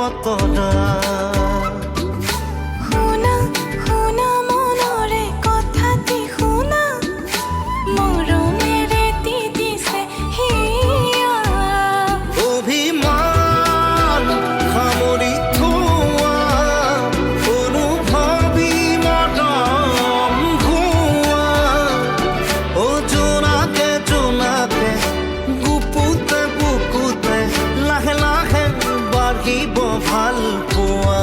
বতৰা শুনা শুনা মনৰে কথাটি শুনা মৰমেৰে তিতিছে হিয়া অভিমান সামৰি থোৱা অনুভৱী মদম ঘোৱা অ জোনাকে জোনাকে গুপুতে বুকুতে লাহে লাহে বাঢ়িব ভাল পোৱা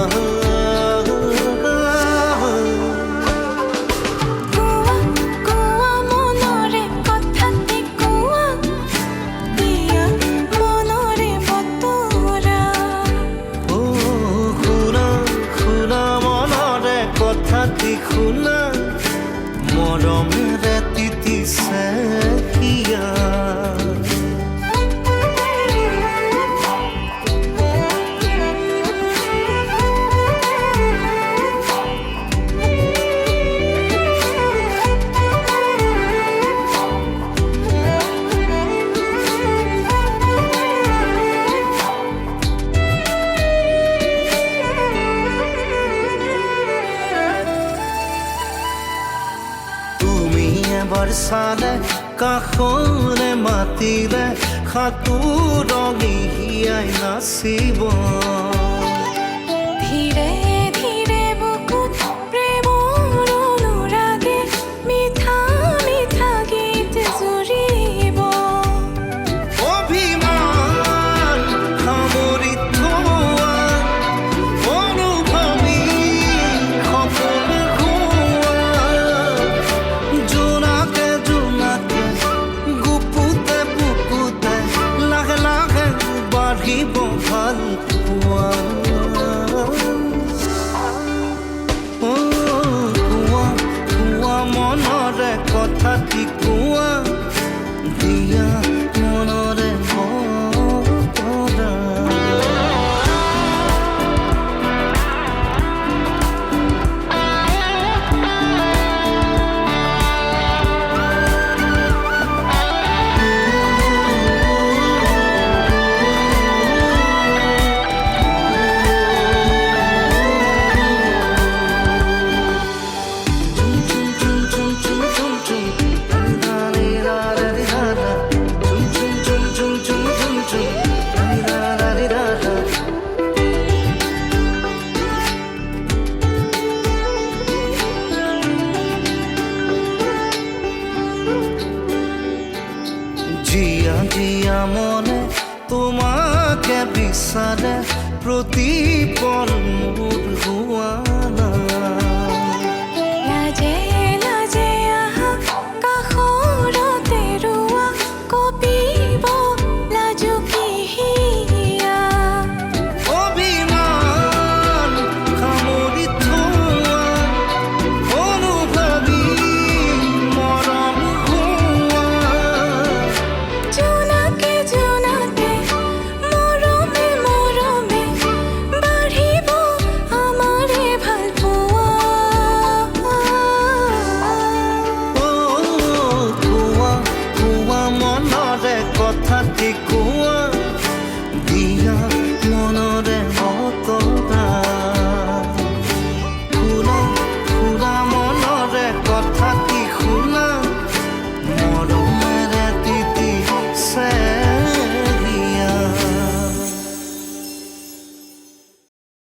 কোৱা কোৱা মনৰে কথাটি কোৱা দিয়া মনৰে বতৰা অ শুনা শুনা মনৰে কথাটি শুনা মৰমেৰে তিতিছে হিয়া তুমি এবাৰ চালে কাষৰে মাতিলে সাঁতোৰনি হিয়াই নাচিব ধীৰে ধীৰে বুকুত প্ৰেমৰ অনুৰাগে মিঠা মিঠা গীত জুৰিব অভিমান সামৰি থোৱা অনুভৱী সপোন খোৱা জোনাকে জোনাকে গুপুতে বুকুতে লাহে লাহে বাঢ়িব ভাল পোৱা অ কোৱা কোৱা মনৰে কথাটি কোৱা দিয়া মনৰে বতৰা জিয়া জিয়া মনে তোমাকে বিচাৰে প্ৰতিপল মোৰ হোৱা